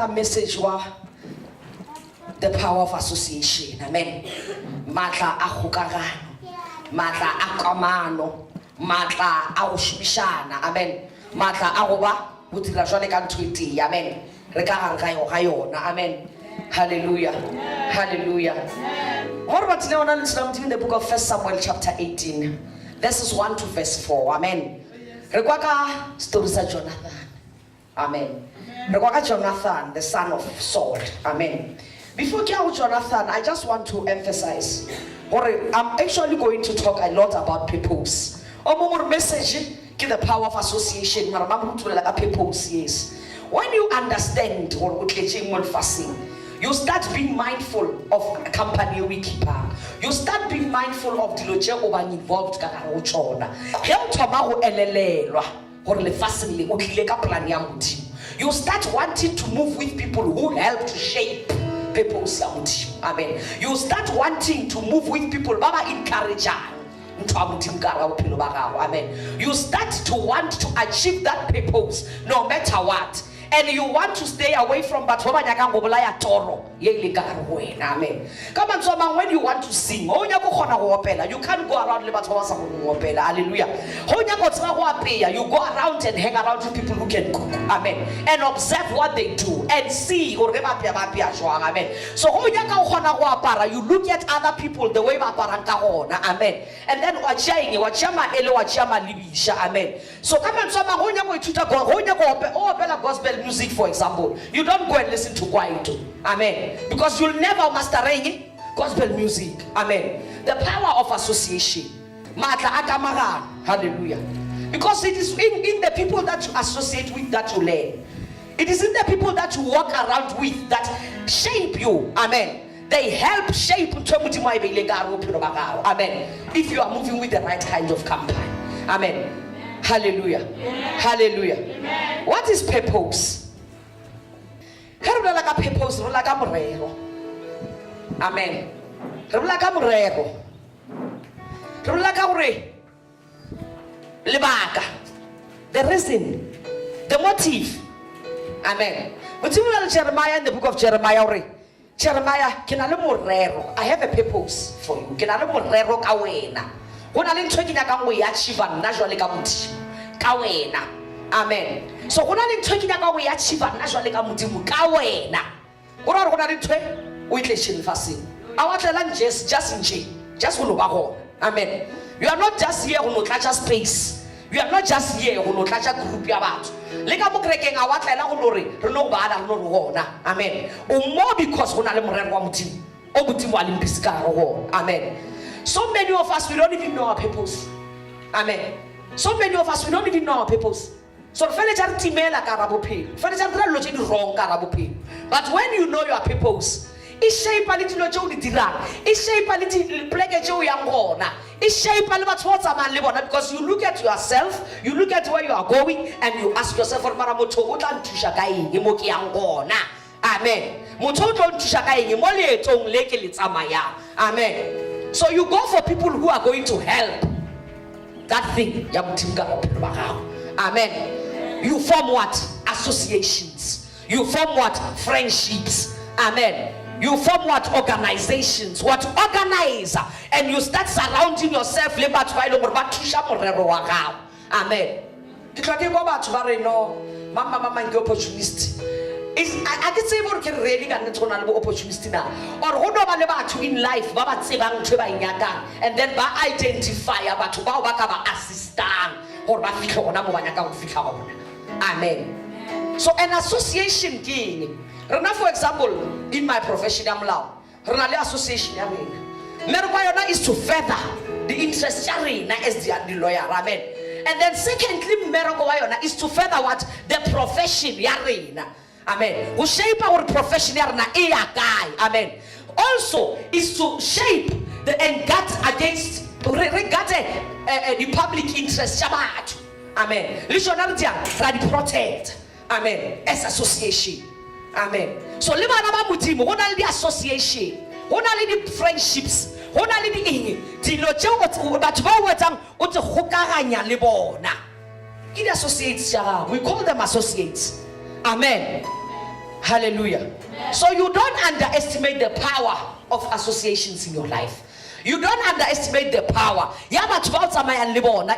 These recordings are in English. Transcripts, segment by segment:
ka message wa the power of association. Amen. Matla a khokagano, matla a kamano, matla a go shibishana. Amen. Matla a go ba go dira jwale ka ntwiti. Amen. Re ka ga yona. Amen. Hallelujah. Hallelujah. What about now in the book of 1 Samuel chapter 18 verses 1 to verse 4. Amen. Re kwa ka story sa Jonathan. Amen. Re kwa ka Jonathan, the son of Saul. Amen. Before we get Jonathan, I just want to emphasize, I'm actually going to talk a lot about purpose. More message, give the power of association. Yes. When you understand you start being mindful of a company we keep. You start being mindful of the loje over involved ka chona. You start wanting to move with people who help to shape people's sound. Amen. You start wanting to move with people baba encourage. Amen. You start to want to achieve that purpose no matter what. And you want to stay away from that. Amen. Come on, so when you want to sing, you can't go around. Hallelujah. You go around and hang around with people who can cook. Amen. And observe what they do and see. Amen. So you look at other people the way. Amen. And then amen. So come on, so gospel music, for example, you don't go and listen to kwaito. Amen. Because you'll never master gospel music. Amen. The power of association. Hallelujah. Because it is in the people that you associate with that you learn. It is in the people that you walk around with that shape you. Amen. They help shape. Amen. If you are moving with the right kind of company. Amen. Hallelujah. Amen. Hallelujah. Amen. What is purpose? Purpose. Amen. The reason, the motive. Amen. But you know Jeremiah in the book of Jeremiah. Jeremiah, I have a purpose for you. Amen. So when I'm talking about we achieve naturally just amen. You are not just here on a space. You are not just here on a group. Amen. More because amen. So many of us, we don't even know our purpose. Amen. So many of us, we don't even know our purpose. So but when you know your purpose, it's shape a little it's shape a little because you look at yourself, you look at where you are going, and you ask yourself, amen. Amen. So you go for people who are going to help that thing. Amen. You form what? Associations. You form what? Friendships. Amen. You form what? Organizations. What? Organize. And you start surrounding yourself. Amen. Mama, opportunist. I can say more can really get an opportunity now. Or what about in life, Baba and then identify about to assistant or amen. So an association gain. For example, in my profession, I'm loud. Association is to further the interest as the lawyer. Amen. And then secondly, is to further what? The profession. Amen. We shape our profession. Amen. Also is to shape and guard against the public interest. Amen. Protect. Amen. As association. Amen. So what are the association? What are the friendships? What are the associates? We call them associates. Amen. Hallelujah. So you don't underestimate the power of associations in your life. You don't underestimate the power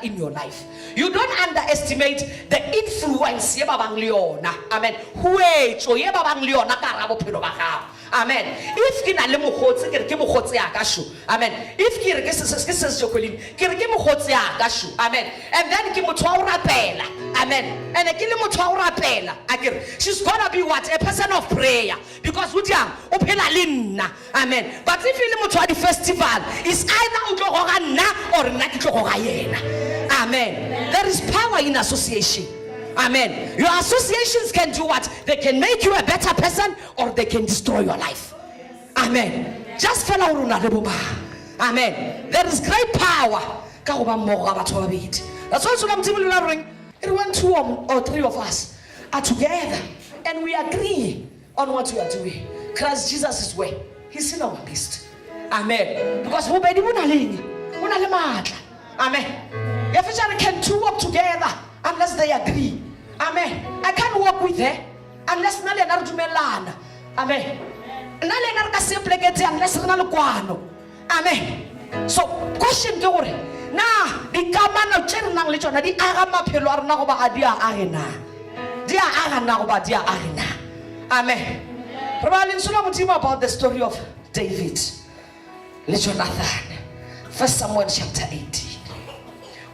in your life. You don't underestimate the influence. Amen. Amen. If kina le mogotsi ke mogotsi ya ka shu. Amen. If ke re ke se jokoleng ke re ke mogotsi ya ka shu. Amen. And then ke motho wa rapela. Amen. And ke le motho wa rapela. Akere she's gonna be what? A person of prayer, because utyang o phela le nna. Amen. But if le motho wa di festival, is either o tlo go ga nna or nna ke tlo go ga yena. Amen. There is power in association. Amen. Your associations can do what? They can make you a better person or they can destroy your life. Amen. Just follow Runadebuma. Amen. There is great power. That's why I'm telling you, when 2 or 3 of us are together and we agree on what we are doing, Christ Jesus is where? He's in our midst. Amen. Because we Amen. If can 2 work together unless they agree? Amen. I can't walk with her unless nale na dumelana. Amen. Nale na ka simple get unless re na le kwano. Amen. So question ke gore na di kamano tse nang le tsona di aga maphelo a rena go ba a dia a rena. Di a aga na go ba dia a rena. Amen. Re ba le ntsholo modimo about the story of David le Jonathan. 1 Samuel chapter 18.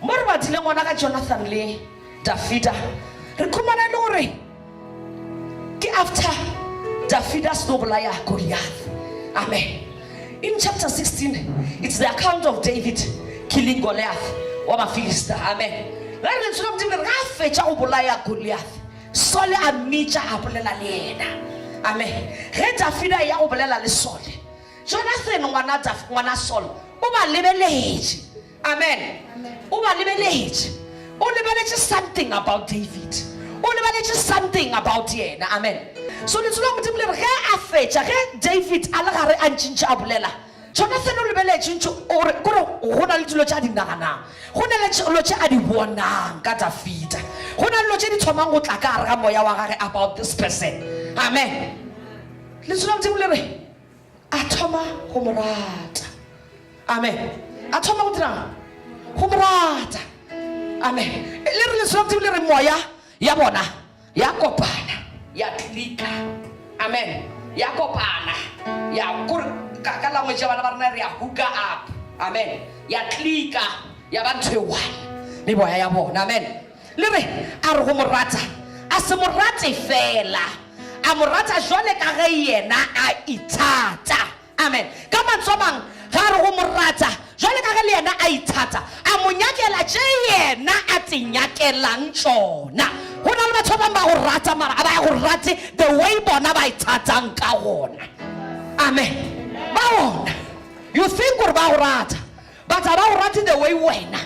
Mo re ba dile ngwana ka Jonathan le David. Rekomana lore ki after David Snowblaya Goliath. Amen. In chapter 16, it's the account of David killing Goliath or a Philistine. Amen. Let us look at the Rafecha Obolaya Goliath. Sole Amicha Apolela Lena. Amen. Red Afida Yaobolela le Sole. Jonathan wana Sol. Uba libelage. Amen. Uba libelage. Only just something about David. Only just something about Yena. Amen. So let's look at the David alagare anchincha abulela. Jonathan ulibele chincho or hona litlo cha dinagana. Hona le cha adibuana ka David. Hona lo cha di thoma go tla ka ga moya wa gage about this person. Amen. Let's look at the atoma go morata. Amen. Atoma go dira go morata. Amen. Le sokti le moya ya bona ya kopana ya klika. Amen. Ya kopana ya kur ka la mo jabana ba rena re ya huka up. Amen. Ya klika ya ba ntwe le boya ya bona. Amen. Le re a re go morata a se morate fela a morata jole ka ge yena a ithata. Amen. Ka mantsomang ga re go morata jole ka ge le yena a ithata a monyakela je yena a tinyakelang tsona. Hona le batho ba go rata mara ba go rate the way bona ba ithatang ka gona. Amen. Ba ona you think gore ba go rata but ba go rate the way wena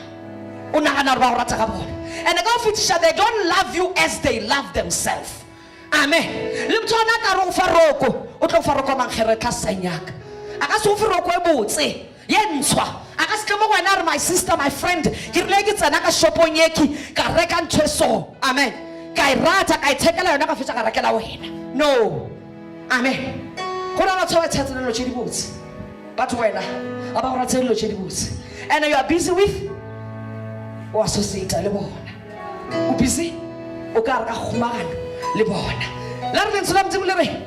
o nagana gore ba go rata ka bona. And the God feature they don't love you as they love themselves. Amen. Le mtona ka ro faroko o tlo faroko mang khere tla senyaka aka se o faroko e botse yentshwa aka se mo wena re my sister my friend ke rile ke tsena ka shopong yeki ka reka ntweso. Amen. Ka irata ka ithekela yona ka fetsa ka rekela wena. No. Amen. Gona la tshwa tshetsa lo tshedi botse but wena aba gona tselo tshedi botse and you are busy with o associate le bona o busy o ka re ka khumana le bona. La re ntse le re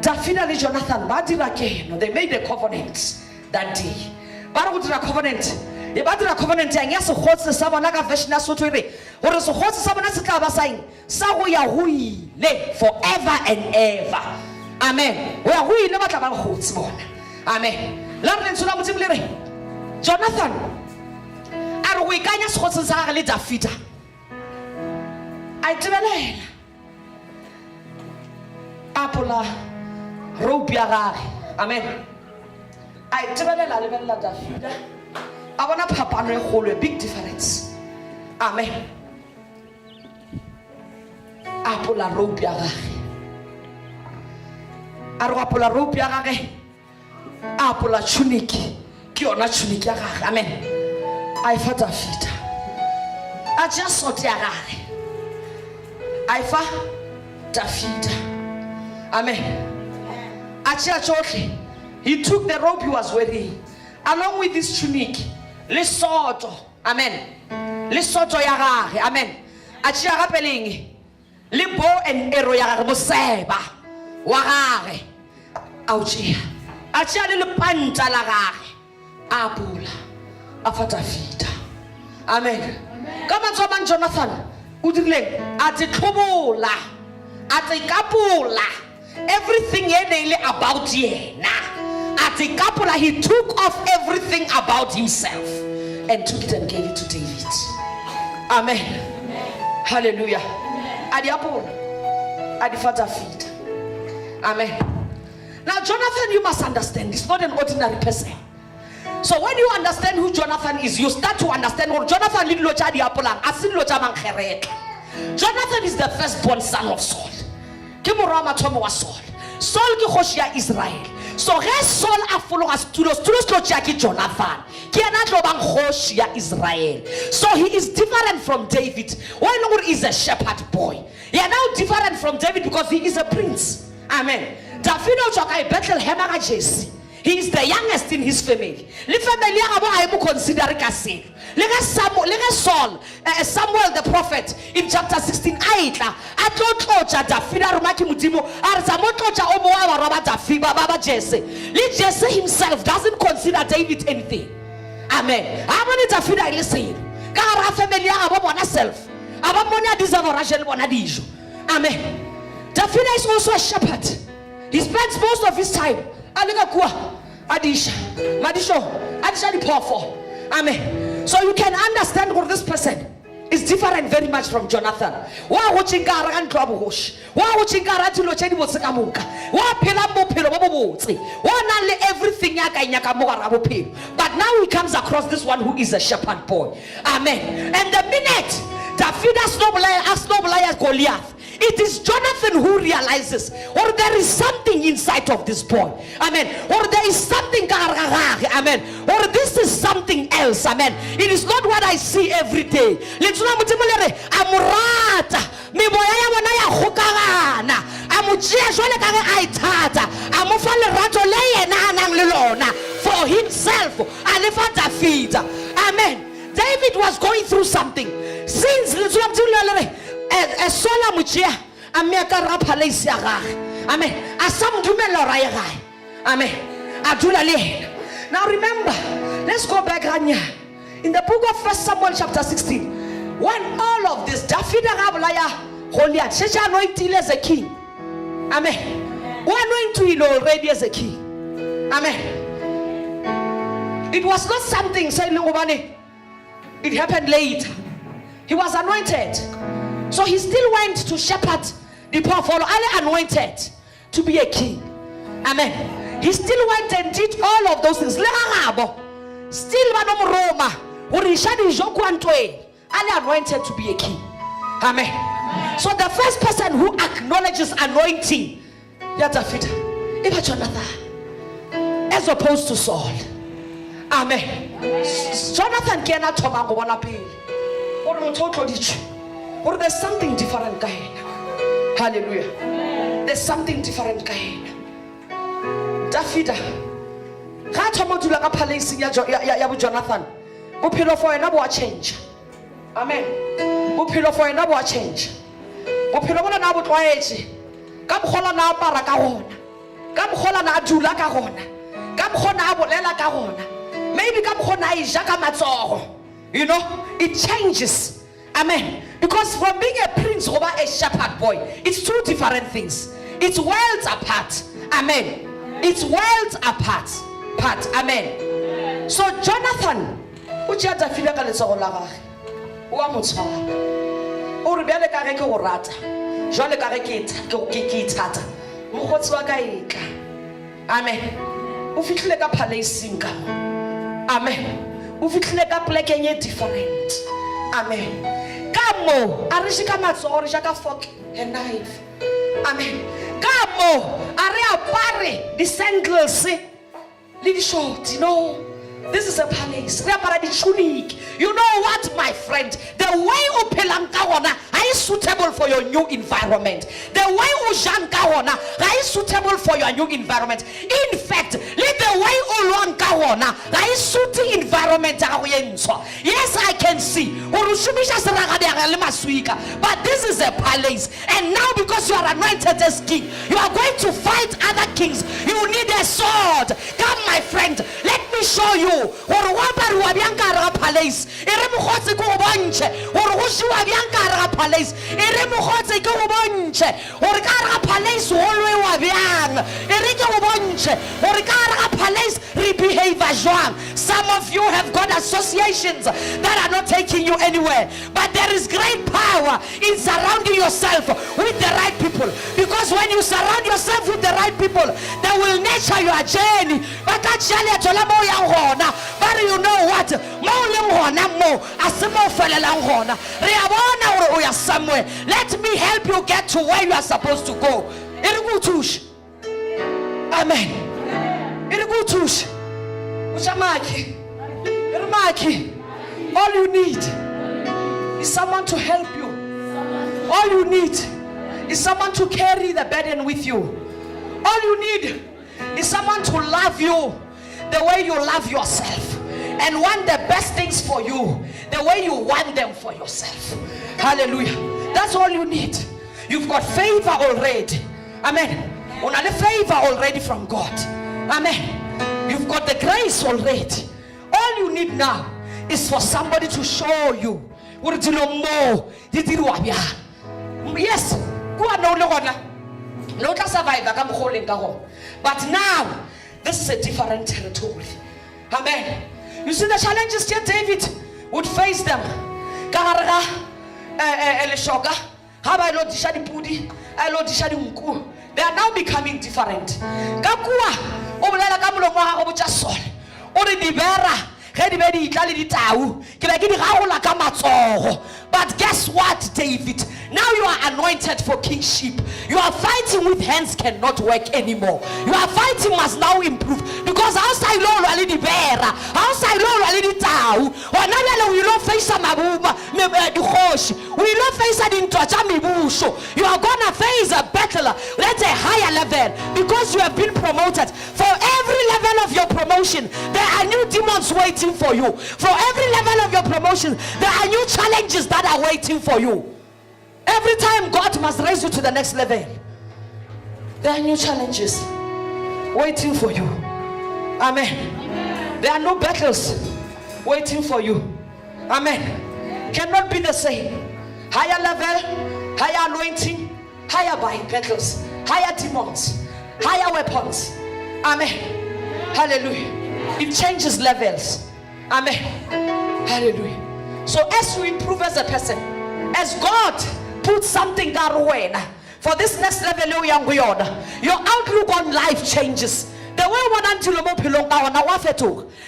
David and Jonathan ba dira keno. They made a covenant that day. Ba re go dira covenant e ba dira covenant yang ya se gotse sa bona ka version ya Sotho re gore se gotse sa bona se tla ba saeng sa go ya go ile forever and ever. Amen. O ya go ile ba tla ba gotse bona. Amen. La re ntse le re Jonathan a re go ikanya se gotse sa gagwe le David a itebelela apola rope ya gagwe. Amen. A itebelela le bella David a bona phapano e golo, a big difference. Amen. Apola rope ya gagwe a re go apola rope ya gagwe apola tunic ke yona tunic ya gagwe. Amen. A fa David a just sort ya gagwe a fa David Amen. He took the robe he was wearing along with his tunic, le soto, amen, le soto ya gage, amen, a tšea gapeleng le bow and arrow ya gage, moseba wa gage a o tšea, a tšea le lepanta la gage a pula a fatafita, amen. Ka mantswe a mang Jonathan o dirileng a te tlhobola, a te kapola everything daily about yena. He took off everything about himself and took it and gave it to David. Amen. Hallelujah. Adiapol. Adifata feet. Amen. Now Jonathan, you must understand, he's not an ordinary person. So when you understand who Jonathan is, you start to understand what Jonathan is the firstborn son of Saul. Saul ke kgoši ya Israel. So ge Saul a fologa stulo tlo tšea ke Jonathan ke yena tlo bang kgoši ya Israel. So he is different from David. Why not? He is a shepherd boy. He is now different from David because he is a prince. Amen. David o tswa ka Bethlehem ga Jesse. He is the youngest in his family. Le family ya gabo a mo consider ka se. Le ga Saul, Samuel the prophet in chapter 16 aitla a tlo tlotsa David a roma ke modimo a re sa mo tlotsa o mo wa roba David baba Jesse. Le Jesse himself doesn't consider David anything. Amen. How many David I listen? Ka ra family ya gabo bona self. Aba mona disavorage bona dijo. Amen. David is also a shepherd. He spends most of his time Adisha the powerful. Amen. So you can understand what this person is different very much from Jonathan. Wa watching and trouble wash. Wa watching to locheni botsekamka. Wa phela bophelo bo botse. Wa na le everything yaka mo ga bophelo. But now he comes across this one who is a shepherd boy. Amen. And the minute David as Goliath, it is Jonathan who realizes, or there is something inside of this boy. Amen. Or there is something, amen. Or this is something else. Amen. It is not what I see every day. For himself. Amen. David was going through something. Since Sola muchia ameka rapalesi aga. Amen. Asam dumelo raya. Amen. Adula le. Now remember, let's go back in the book of 1 Samuel chapter 16. When all of this David Rabalaya Goliath, she anointed as a king. Amen. Who anointed him already as a king. Amen. It was not something saying it happened later. He was anointed. So he still went to shepherd the poor, for anointed to be a king. Amen. He still went and did all of those things. Still Roma. Anointed to be a king. Amen. So the first person who acknowledges anointing, David, Jonathan, as opposed to Saul. Amen. Jonathan cannot talk about or there's something different kind. Hallelujah. There's something different kind. David ga thoma dula ka palace ya Jonathan bophelo for yena bo a change. Amen. Bophelo for yena bo a change. Bophelo bona na bo tlwaetse ka bokgola na apara ka gona, ka bokgola na dula ka gona, ka bokgona a bolela ka gona, maybe ka bokgona a ija ka matsogo. You know, it changes. Amen. Because from being a prince over a shepherd boy, it's two different things. It's worlds apart. Amen. It's worlds apart. Amen. So Jonathan, uja David ka letsogo la gage, wa motshwara. O re bele ka re ke go rata. Jwale ka re ke ithata. Mogotsi wa ka etla. Amen. O fitlile ka palace ka. Amen. O fitlile ka plekeng e different. Amen. Kamo arishika matsogo re jaka fork and knife. Amen. Kamo are apare the sandals le di short. You know, this is a palace. Re apara di tunic. You know what, my friend? The way o phelang ka gona I is suitable for your new environment. The way o jang ka hona is suitable for your new environment. In fact, let the way o lwang ka hona is suiting environment ya go yentshwa. Yes, I can see but this is a palace, and now because you are anointed as king, you are going to fight other kings. You need a sword. Come, my friend, let me show you. Palace. Some of you have got associations that are not taking you anywhere, but there is great power in surrounding yourself with the right people, because when you surround yourself with the right people, they will nurture your journey. But you know what? Let me help you get to where you are supposed to go. Amen. All you need is someone to help you. All you need is someone to carry the burden with you. All you need is someone to love you the way you love yourself, and want the best things for you the way you want them for yourself. Hallelujah. That's all you need. You've got favor already. Amen. Only favor already from God. Amen. You've got the grace already. All you need now is for somebody to show you. Yes, but now this is a different territory. Amen. You see the challenges that David would face them. They are now becoming different. But guess what, David? Now you are anointed for kingship. You are fighting with hands cannot work anymore. Your fighting must now improve, because outside Lord already bear, outside Lord already tau. We don't face a mabuma, we don't face an intrajami. You are gonna face a battle at a higher level, because you have been promoted. For every level of your promotion, there are new demons waiting for you. For every level of your promotion, there are new challenges that are waiting for you. Every time God must raise you to the next level, there are new challenges waiting for you. Amen. There are no battles waiting for you. Amen. Cannot be the same. Higher level, higher anointing, higher battles, higher demons, higher weapons. Amen. Hallelujah. It changes levels. Amen. Hallelujah. So as you improve as a person, as God puts something going for this next level, your outlook on life changes. The way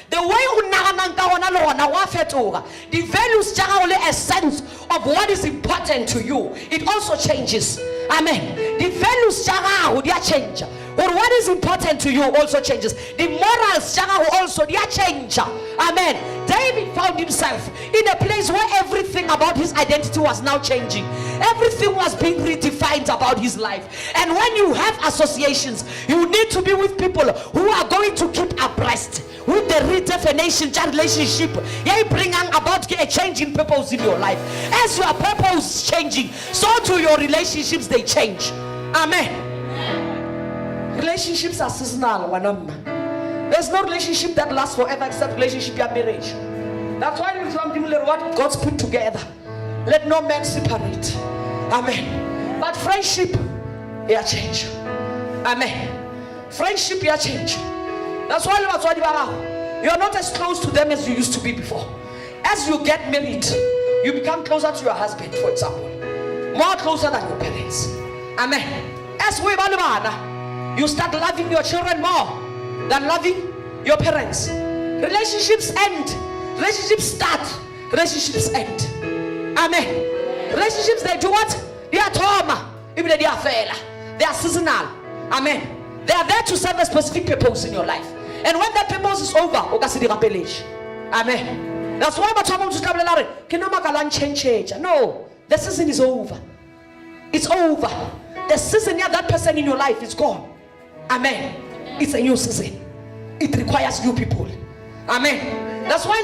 the way the values, a sense of what is important to you, it also changes. Amen. The values change, or what is important to you also changes. The morals also change. Amen. David found himself in a place where everything about his identity was now changing. Everything was being redefined about his life. And when you have associations, you need to be with people who are going to keep abreast with the redefinition relationship. They bring about a change in purpose in your life. As your purpose is changing, so too your relationships, they change. Amen. Relationships are seasonal. There's no relationship that lasts forever except relationship and marriage. That's why what God's put together, let no man separate. Amen. But friendship, yeah, change. Amen. Friendship, yeah, change. That's why you're not as close to them as you used to be before. As you get married, you become closer to your husband, for example, more closer than your parents. Amen. As we you start loving your children more than loving your parents. Relationships end, relationships start, relationships end. Amen. Relationships, they do what? They are trauma, even they are failure. They are seasonal. Amen. They are there to serve a specific purpose in your life. And when that purpose is over, amen. That's why I'm change. No, The season is over. It's over. The season of that person in your life is gone. Amen. It's a new season. It requires new people. Amen. That's why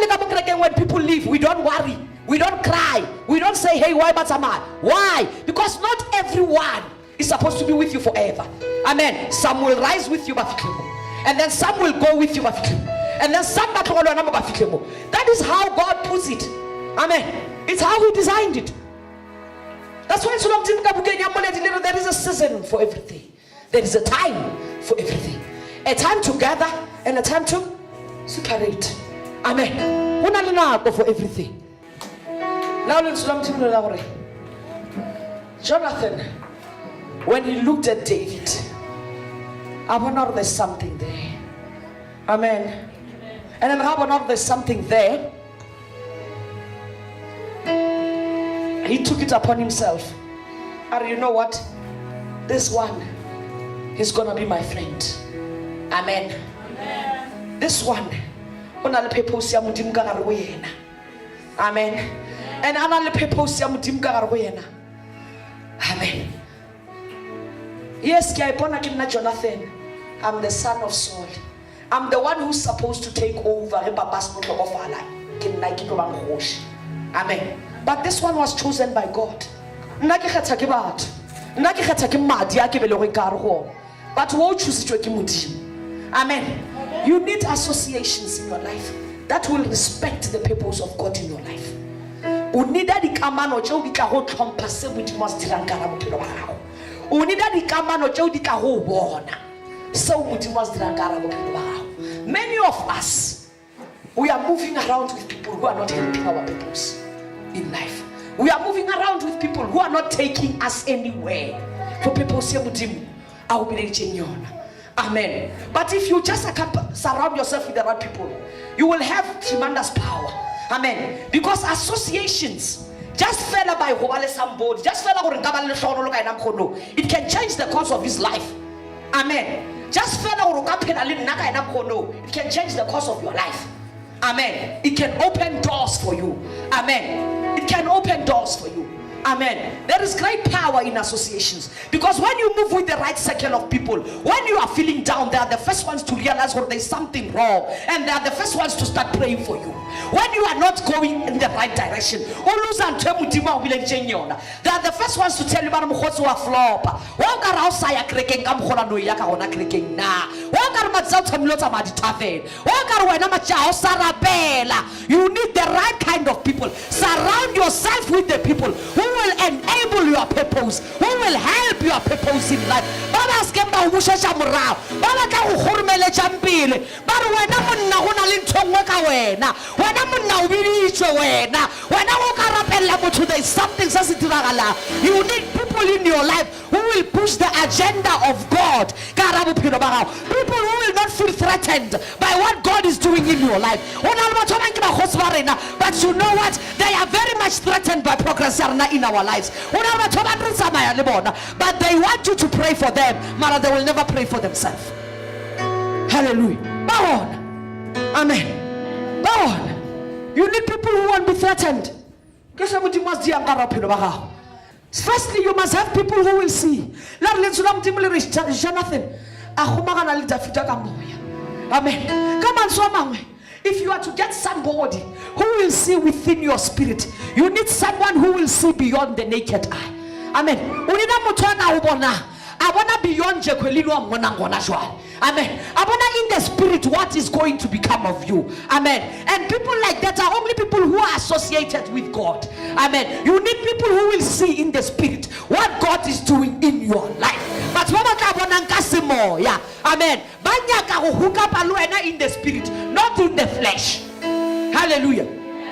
when people leave, we don't worry. We don't cry. We don't say, hey, why but am I? Why? Because not everyone is supposed to be with you forever. Amen. Some will rise with you, and then some will go with you, and then some. That is how God puts it. Amen. It's how He designed it. That's why there is a season for everything. There is a time for everything. A time to gather and a time to separate. Amen. For everything. Now Jonathan, when he looked at David, I wonder if there's something there. Amen. And then I wonder if there's something there. He took it upon himself. And you know what? This one is gonna be my friend. Amen. Amen. This one, amen. And amen. Yes, Jonathan. I'm the son of Saul. I'm the one who's supposed to take over. Amen. But this one was chosen by God. But who choose? Amen. You need associations in your life that will respect the purpose of God in your life. Unida di kamano tšeo di tla go tlhompha se Modimo a se dirang ka ga bophelo ba gago. Unida di kamano tšeo di tla go bona seo Modimo a se dirang ka ga bophelo ba gago. Many of us, we are moving around with people who are not helping our purpose in life. We are moving around with people who are not taking us anywhere. For people say Modimo, I will be genuine. Amen. But if you just surround yourself with the right people, you will have tremendous power. Amen. Because associations just fell by somebody, just fell it can change the course of his life. Amen. Just fell it can change the course of your life. Amen. It can open doors for you. Amen. It can open doors for you. Amen. There is great power in associations, because when you move with the right circle of people, when you are feeling down, they are the first ones to realize when there is something wrong, and they are the first ones to start praying for you. When you are not going in the right direction, they are the first ones to tell you about flop. You need the right kind of people. Surround yourself with the people who will enable your purpose, who will help your purpose in life. Baba skemba ubushesha morao, baba ka ukhurumele champile, bari wena monna go na le nthongwe ka wena, wena monna o biditshwe wena, wena go karapella motho. There is something se se diragala. You need people in your life who will push the agenda of God. People who will not feel threatened by what God is doing in your life. But you know what? They are very much threatened by progress in our lives. But they want you to pray for them, but they will never pray for themselves. Hallelujah. Bow on. Amen. Bow on. You need people who won't be threatened. Firstly, you must have people who will see. Jonathan. Amen. Come on, so if you are to get somebody who will see within your spirit, you need someone who will see beyond the naked eye. Amen. I want to beyond Jekwelino. Amen. I want in the spirit what is going to become of you. Amen. And people like that are only people who are associated with God. Amen. You need people who will see in the spirit what God is doing in your life. But yeah. Amen. Hook up in the spirit, not in the flesh. Hallelujah.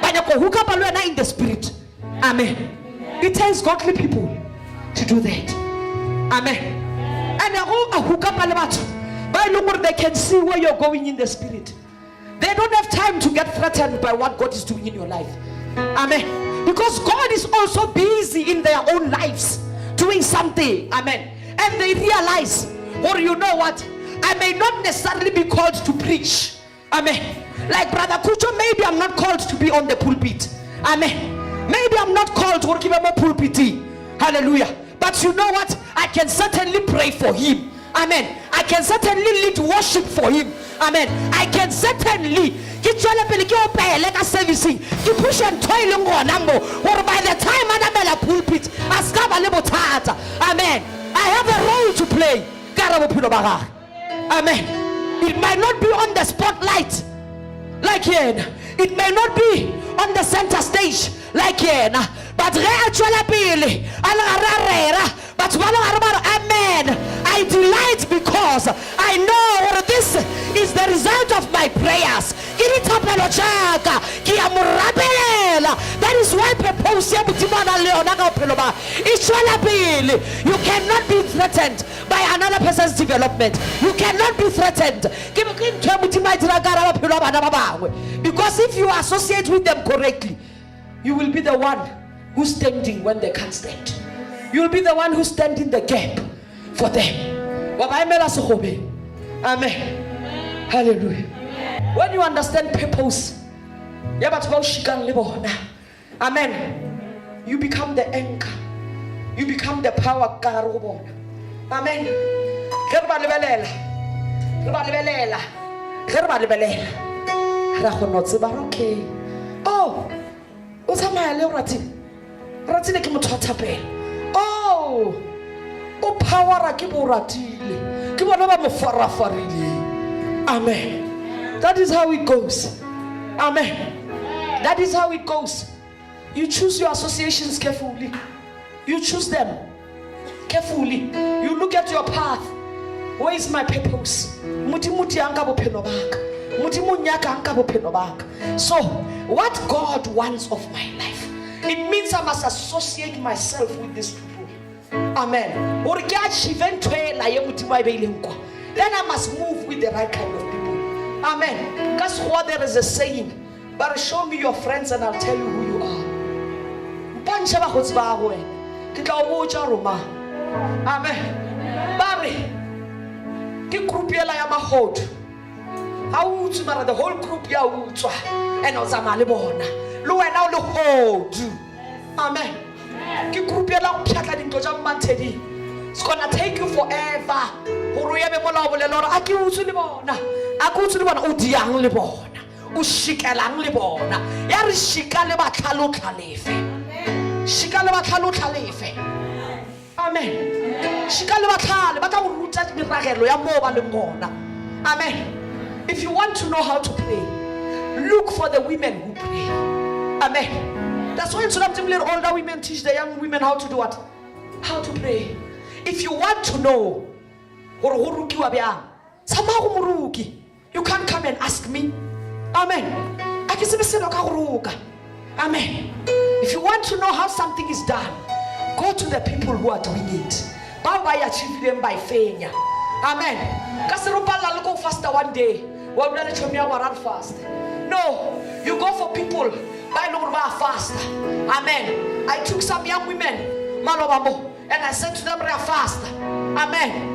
Hook up in the spirit. Amen. It takes godly people to do that. Amen. And hook up they can see where you're going in the spirit. They don't have time to get threatened by what God is doing in your life. Amen. Because God is also busy in their own lives doing something. Amen. And they realize, or you know what, I may not necessarily be called to preach. Amen. Like Brother Kucho, maybe I'm not called to be on the pulpit. Amen. Maybe I'm not called to give him a pulpit. Hallelujah. But you know what? I can certainly pray for him. Amen. I can certainly lead worship for him. Amen. I can certainly servicing. Push and toil or by the time I'm a pulpit, amen. I have a role to play. Amen. It might not be on the spotlight like here. It may not be on the center stage like here. But amen. I delight because I know this is the result of my prayers. That is why you cannot be threatened by another person's development. You cannot be threatened because if you associate with them correctly, you will be the one who's standing when they can't stand. You will be the one who's standing the gap for them. Amen. Hallelujah. When you understand purpose, amen, you become the anchor. You become the power. Amen. Oh, what's happening? Oh, oh, power. Amen. That is how it goes. Amen. That is how it goes. You choose your associations carefully. You choose them carefully. You look at your path. Where is my purpose? So, what God wants of my life, it means I must associate myself with these people. Amen. Then I must move with the right kind of people. Amen. That's why there is a saying. But show me your friends and I'll tell you who you are. Amen. Barry. The whole group ya utswa and ozamale bona lo wena o le hodu. Amen. Ke group ya la phyatla dinto tsa mmantedi. It's gonna take you forever. Hore ya be mola o bolelo re a ke utswe le bona. A ke utswe le bona o diang le bona. O shikelang le bona. Ya re shika le batlhalo tlhalefe. Shika le batlhalo tlhalefe. Amen. Shika le batlhale ba tla go ruta diragelo ya mo ba le bona. Amen. If you want to know how to pray, look for the women who pray. Amen. That's why sometimes little older women teach the young women how to do what? How to pray. If you want to know, you can't come and ask me. Amen. Amen. If you want to know how something is done, go to the people who are doing it. By achieving them by failure. Amen. Kasirupala go faster one day. Fast. No, you go for people by fast. Amen. I took some young women, and I said to them, they are fast. Amen.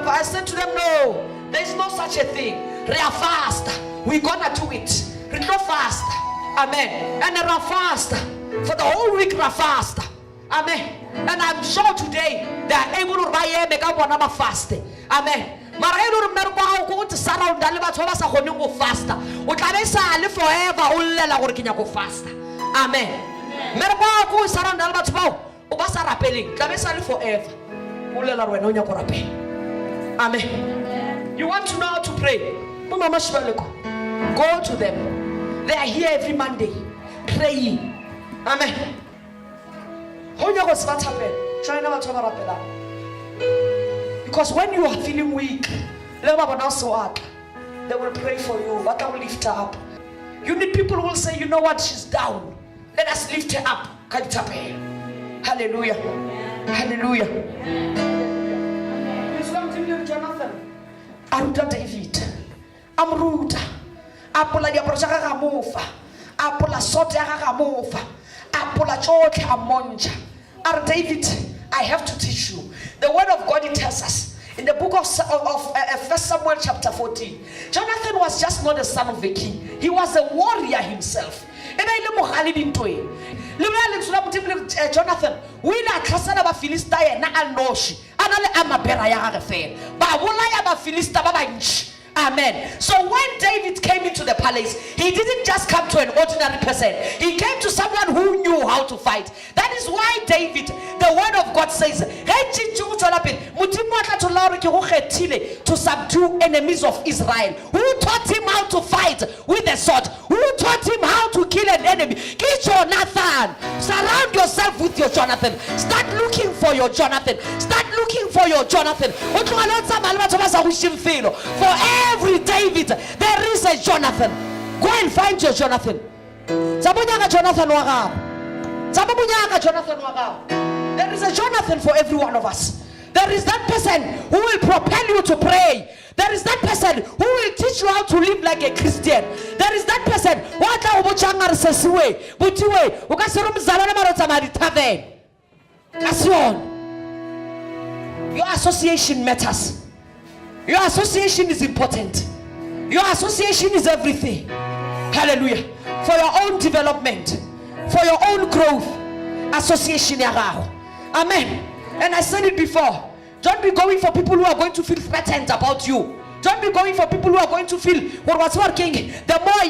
I said to them, no, there is no such a thing. They are fast. We're gonna do it. We're not fast. Amen. And they are fast. For the whole week, they are fast. Amen. And I'm sure today they are able to buy a fasting. Amen. Marelo remember how go to surround the liver to us a go faster. O tla be sa le forever o lela gore kenya go faster. Amen. Remember go surround the liver to ba o ba sa rapeleng. Tla be sa le forever. O lela rena o nya go rapela. Amen. You want to know how to pray? Mama Shibeleko. Go to them. They are here every Monday praying. Amen. Because when you are feeling weak, they will pray for you. But I will lift her up. You need people who will say, you know what, she's down. Let us lift her up. Hallelujah. Hallelujah. Jonathan. Aruta David. Amruta. Apola diaprochaka gamofa. Apola sote gamofa. Apola choke amonja. David, I have to teach you. The word of God, it tells us in the book of 1 Samuel chapter 14. Jonathan was just not the son of a king. He was a warrior himself. Jonathan, we la tlhasela ba Filista yena a noshi ana le amabera ya gage fela ba bolaya ba Filista ba bantši. Amen. So when David came into the palace, he didn't just come to an ordinary person. He came to someone who knew how to fight. That is why David, the word of God says, to subdue enemies of Israel. Who taught him how to fight with a sword? Who taught him how to kill an enemy? Get Jonathan. Surround yourself with your Jonathan. Start looking for your Jonathan. Start looking for your Jonathan. For every David, there is a Jonathan. Go and find your Jonathan. There is a Jonathan for every one of us. There is that person who will propel you to pray. There is that person who will teach you how to live like a Christian. There is that person. Your association matters. Your association is important. Your association is everything. Hallelujah. For your own development, for your own growth, association. Amen. And I said it before. Don't be going for people who are going to feel threatened about you. Don't be going for people who are going to feel what was working. The more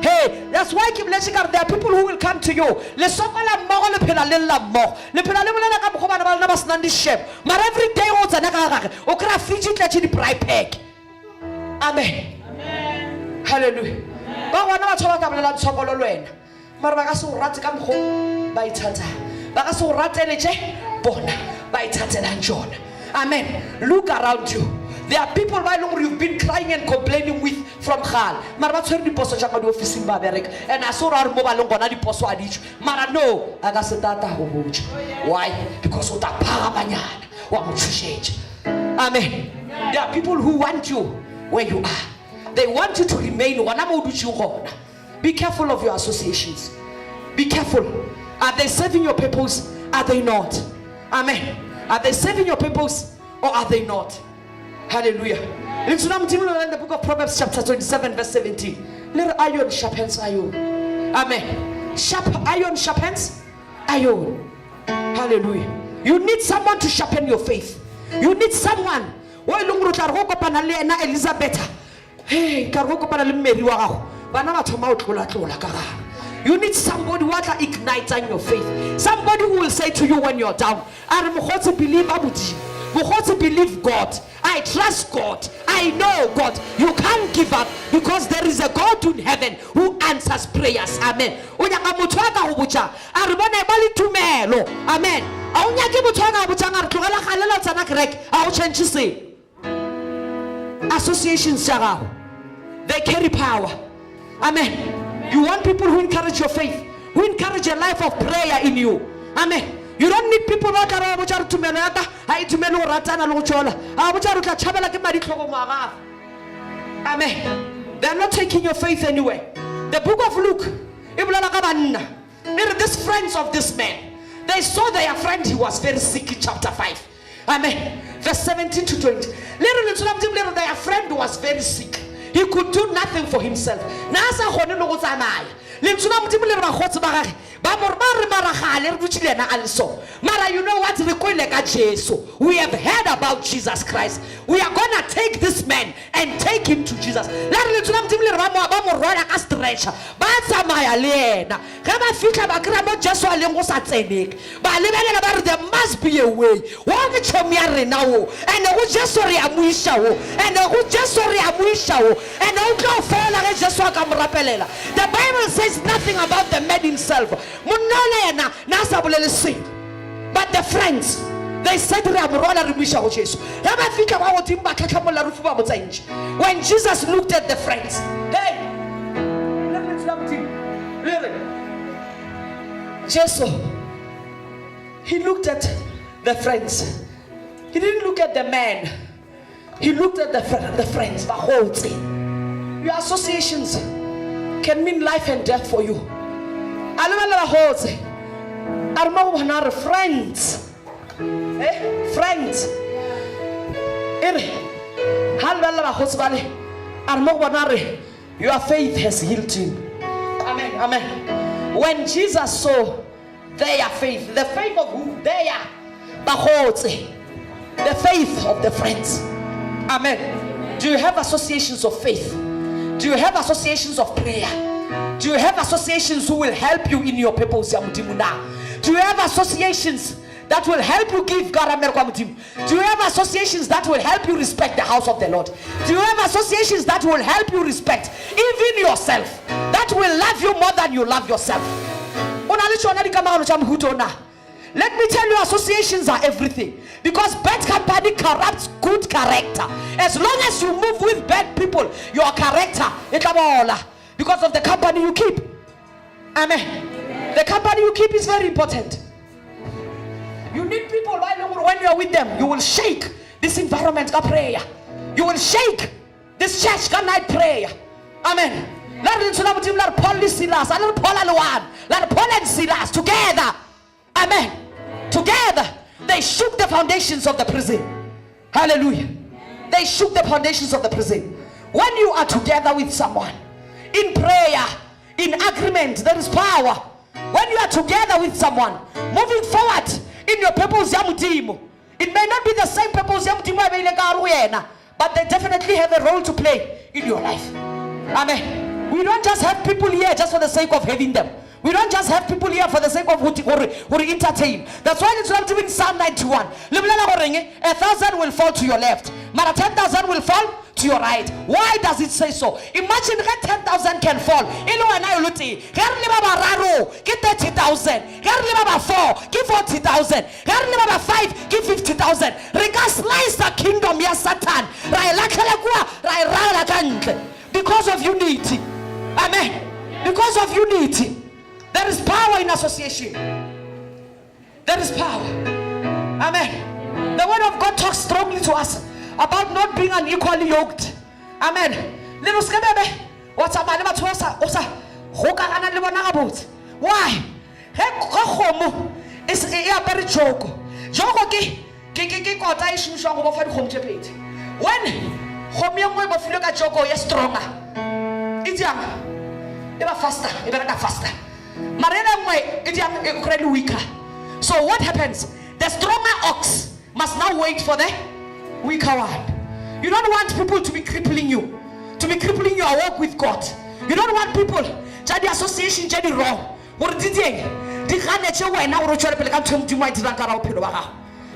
hey, that's why there are people who will come to you. But every day, amen. Hallelujah. Amen. Look around you. There are people you've been crying and complaining with from Khal. And I saw no, why? Because of that power. Amen. There are people who want you where you are. They want you to remain. Be careful of your associations. Be careful. Are they serving your purpose? Are they not? Amen. Are they serving your purpose or are they not? Hallelujah. In the book of Proverbs chapter 27 verse 17. Little iron sharpens iron. Amen. Iron sharpens iron. Hallelujah. You need someone to sharpen your faith. You need someone. Elizabeth. Hey, you need somebody who will ignite on your faith. Somebody who will say to you when you're down, I believe God. I trust God. I know God. You can't give up because there is a God in heaven who answers prayers. Amen. Amen. Associations, they carry power. Amen. You want people who encourage your faith, who encourage a life of prayer in you. Amen. You don't need people who are amen. They are not taking your faith anywhere. The book of Luke, these friends of this man, they saw their friend, he was very sick in chapter 5. Amen. Verse 17 to 20. Their friend was very sick. He could do nothing for himself. You know what? We have heard about Jesus Christ. We are going to take this man and take him to Jesus. There must be a way. The Bible says nothing about the man himself. But the friends, they said when Jesus looked at the friends, hey, Jesus, he looked at the friends. He didn't look at the man. He looked at the friends, the whole thing. Your associations can mean life and death for you. Friends. Friends. Your faith has healed you. Amen. Amen. When Jesus saw their faith, the faith of who? The faith of the friends. Amen. Do you have associations of faith? Do you have associations of prayer? Do you have associations who will help you in your purpose? Do you have associations that will help you give God a? Do you have associations that will help you respect the house of the Lord? Do you have associations that will help you respect even yourself, that will love you more than you love yourself? Let me tell you, associations are everything, because bad company corrupts good character. As long as you move with bad people, your character because of the company you keep. Amen. The company you keep is very important. You need people when you are with them. You will shake this environment of prayer. You will shake this church night prayer. Amen. Let Paul and Silas together. Amen. Together they shook the foundations of the prison. Hallelujah. They shook the foundations of the prison. When you are together with someone in prayer, in agreement, there is power. When you are together with someone moving forward in your purpose, it may not be the same purpose, but they definitely have a role to play in your life. Amen. We don't just have people here just for the sake of having them. We don't just have people here for the sake of who entertain. That's why it's in Psalm 91. 1,000 will fall to your left, but 10,000 will fall to your right. Why does it say so? Imagine 10,000 can fall. Get 30,000. Get 4. Give 40,000. Get 5. Give 50,000. Slice the kingdom, yes, Satan. Because of unity. Amen. Because of unity. There is power in association. There is power. Amen. The word of God talks strongly to us about not being unequally yoked. Amen. Why? It's a very joke. When stronger, it's faster. So what happens? The stronger ox must now wait for the weaker one. You don't want people to be crippling you, to be crippling your walk with God. You don't want people to the association to wrong.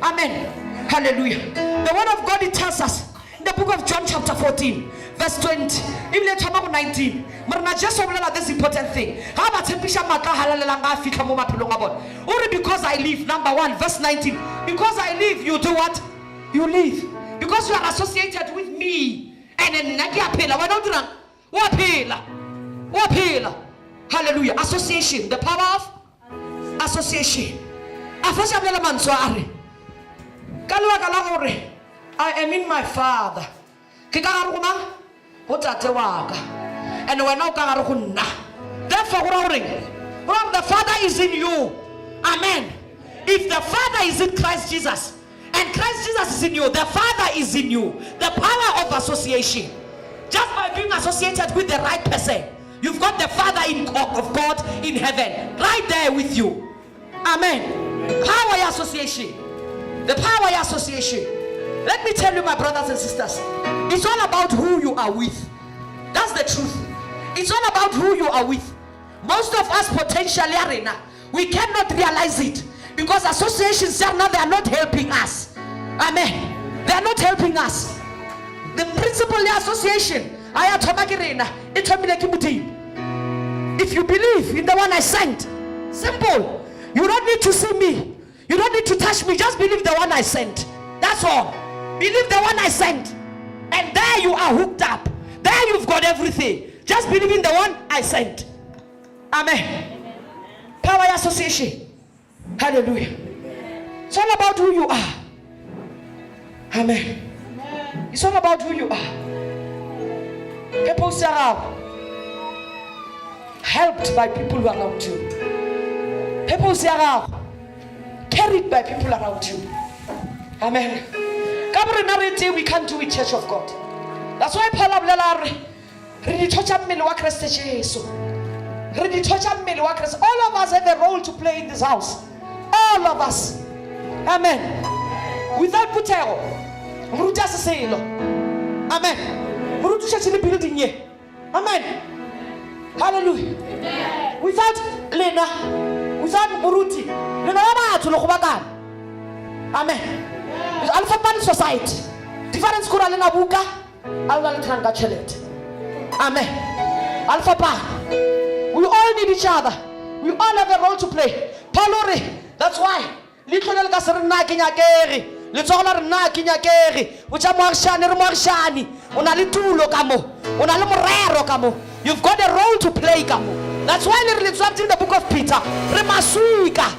Amen. Hallelujah. The word of God, it tells us in the book of John chapter 14 verse 20, even chapter 19. Just this important thing. Only because I live, number 1, verse 19. Because I live, you do what? You live. Because you are associated with me. And then hallelujah. Association. The power of association. I am in my Father. And we're now therefore the Father is in you. Amen. If the Father is in Christ Jesus and Christ Jesus is in you, the Father is in you. The power of association. Just by being associated with the right person, you've got the Father of God in heaven right there with you. Amen. Power association. The power association. Let me tell you, my brothers and sisters, it's all about who you are with. That's the truth. It's all about who you are with. Most of us potentially are in. We cannot realize it because associations are not, they are not helping us. Amen. They are not helping us. The principle of association, if you believe in the one I sent, simple. You don't need to see me. You don't need to touch me. Just believe the one I sent. That's all. Believe the one I sent. And there you are hooked up. There you've got everything. Just believe in the one I sent. Amen. Power association. Hallelujah. It's all about who you are. Amen. It's all about who you are. People say, helped by people around you. People say, carried by people around you. Amen. We can't do it, Church of God. That's why Paul Re di thoja mmele wa Kriste Jesu. Re di thoja mmele wa Kriste. All of us have a role to play in this house. All of us. Amen. Without putego. Moruti a seselo. Amen. Moruti church in the building here. Amen. Hallelujah. Without Lena, without Moruti, Lena ba batho le go bakana. Amen. Alpha Pan society. Difference kura le na buka, alla le tanga chelete. Amen. Alpha Pan. We all need each other. We all have a role to play. Palori. That's why. Litlo le ka se re nna ke nyakere. Le tsogela re nna ke nyakere. Bo tsa moagshane re moagshane. O na le tulo ka mo. O na le morero ka mo. You've got a role to play ka mo. That's why le re letswa in the book of Peter. Re masuika.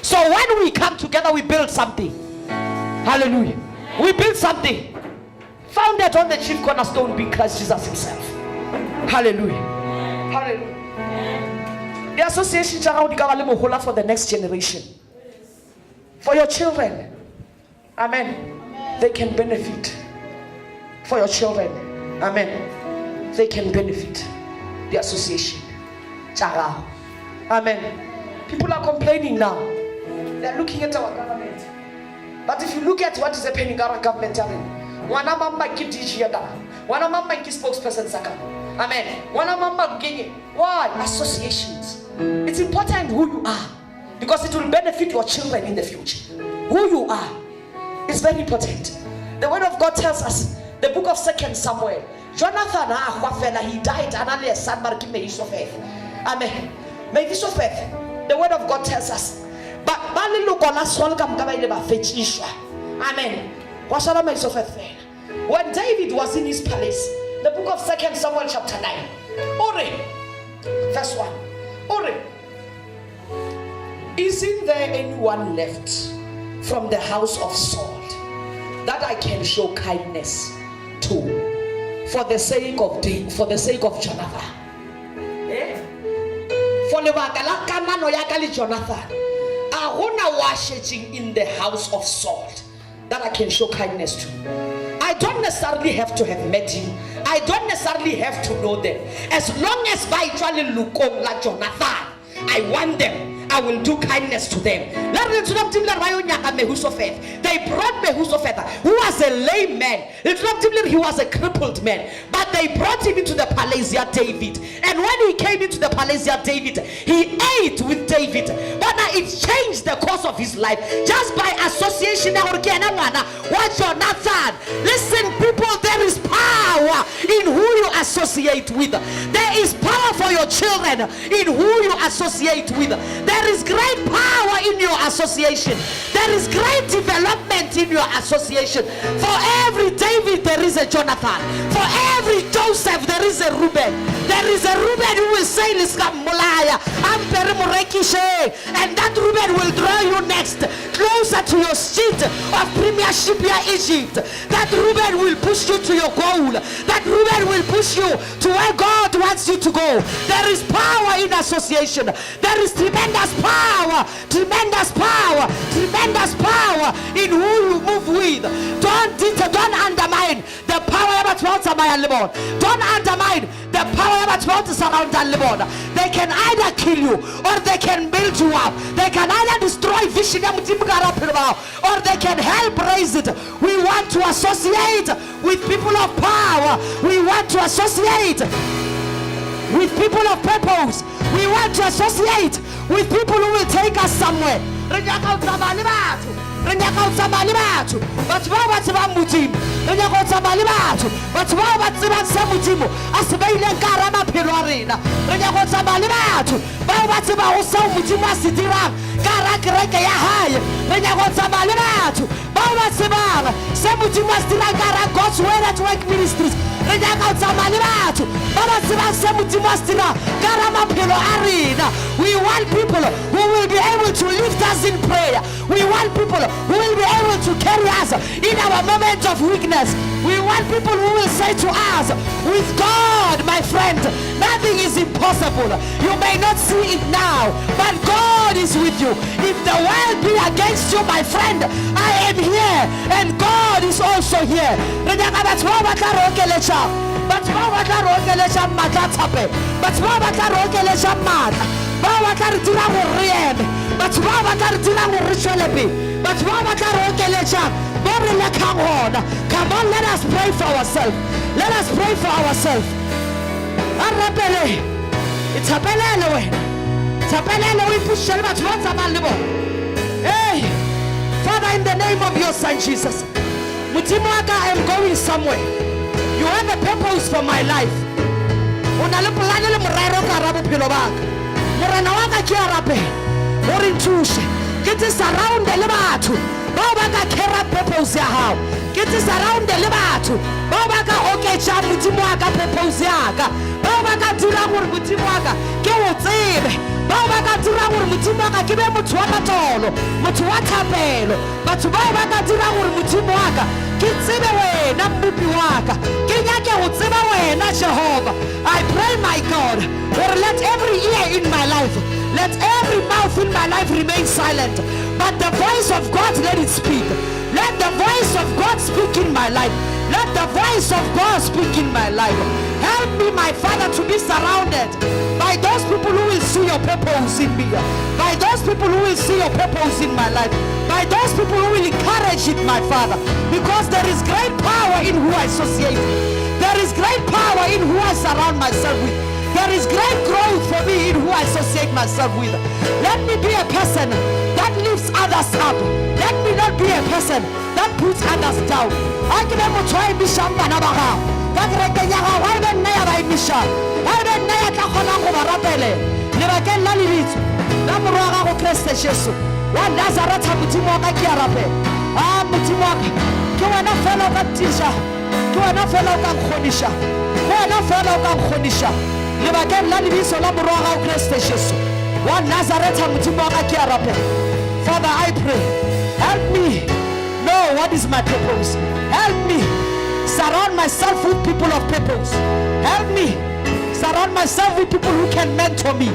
So when we come together, we build something. Hallelujah. We build something founded on the chief cornerstone being Christ Jesus himself. Hallelujah. Hallelujah. The association for the next generation, for your children. Amen. They can benefit. For your children. Amen. They can benefit. The association. Amen. People are complaining now. They are looking at our government. But if you look at what is happening in our government, wana mama kidiji yaga, wana mama ki spokesperson saka. Amen. Wana mama gini. Why? Associations. It's important who you are, because it will benefit your children in the future. Who you are is very important. The word of God tells us, the book of 2 Samuel, Jonathan, he died and only a son marking may of faith. Amen. May this of faith. The word of God tells us. But Bali look on us all come about faith. Amen. When David was in his palace, the book of 2 Samuel chapter 9. Ore. Verse 1. Ore. Isn't there anyone left from the house of Saul that I can show kindness to for the sake of Jonathan? For the kamano ya kali Jonathan, agona washing in the house of Saul that I can show kindness to. I don't necessarily have to have met him. I don't necessarily have to know them. As long as I actually look like Jonathan, I want them. I will do kindness to them. They brought Mehusopheth, who was a lame man. He was a crippled man. But they brought him into the palace of David. And when he came into the palace of David, he ate with David. But now it changed the course of his life. Just by association. What Jonathan? Listen, people, there is power in who you associate with. There is power for your children in who you associate with. There is great power in your association. There is great development in your association. For every David, there is a Jonathan. For every Joseph, there is a Reuben. There is a Reuben who will say, and that Reuben will draw you next, closer to your seat of premiership here, Egypt. That Reuben will push you to your goal. That Reuben will push you to where God wants you to go. There is power in association. There is tremendous power in who you move with. Don't undermine the power of God. Don't undermine the power of God. They can either kill you or they can build you up. They can either destroy vision or they can help raise it. We want to associate with people of power. We want to associate with people of purpose. We want to associate with people who will take us somewhere. We want people who will be able to lift us in prayer. We want people who will be able to carry us in our moments of weakness. We want people who will say to us, with God, my friend, nothing is impossible. You may not see it now, but God God is with you. If the world be against you, my friend, I am here and God is also here. Batho ba batla re okeletša matla thape, batho ba batla re okeletša matla, ba batla re dira gore re eme, batho ba batla re dira gore re tšwele pele, batho ba batla re okeletša bo re lekang gona. Come on, let us pray for ourselves. Let us pray for ourselves. A rapele ithapelele wena, thapelele o ipušele batho ba tsamayang le bona. Hey, Father, in the name of your Son Jesus, Modimo wa ka, I am going somewhere. You have a purpose for my life. O na le polane le morero ka ra bophelo ba ka. Morena wa ka ke a rapela o re nthushe ke tse surround le batho bao ba ka carry purpose ya hao, ke tse surround le batho bao ba ka oketša Modimo wa ka purpose ya ka, bao ba ka dira gore Modimo wa ka ke o tsebe, bao ba ka dira gore Modimo wa ka ke be motho wa matolo, motho wa thapelo, batho bao ba ka dira gore Modimo wa ka ke tsebe wena mmupi wa ka, ke nyake go tseba wena Jehova. I pray, my God, or let every ear in my life, let every mouth in my life remain silent, but the voice of God, let it speak. Let the voice of God speak in my life. Let the voice of God speak in my life. Help me, my Father, to be surrounded by those people who will see your purpose in me, by those people who will see your purpose in my life, by those people who will encourage it, my Father, because there is great power in who I associate with. There is great power in who I surround myself with. There is great growth for me in who I associate myself with. Let me be a person that lifts others up. Let me not be a person that puts others down. I can never try to be someone about ka kereke ya gago ga ebe nna ya ba emiša, ga ebe nna ya tla kgona go ba rapele lebakeng la lebitso la morwa wa gago Kriste Jesu wa Nazareta. Modimo wa ka ke a rapela, Modimo wa ka ke wena fela o ka tiša, ke wena fela o ka nkgoniša, ke wena fela o ka nkgoniša lebakeng la lebitso la morwa wa gago Kriste Jesu wa Nazareta. Modimo wa ka ke a rapela. Father, I pray, help me know what is my purpose. Help me surround myself with people of purpose. Help me surround myself with people who can mentor me,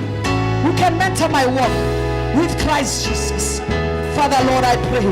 who can mentor my walk with Christ Jesus. Father, Lord, I pray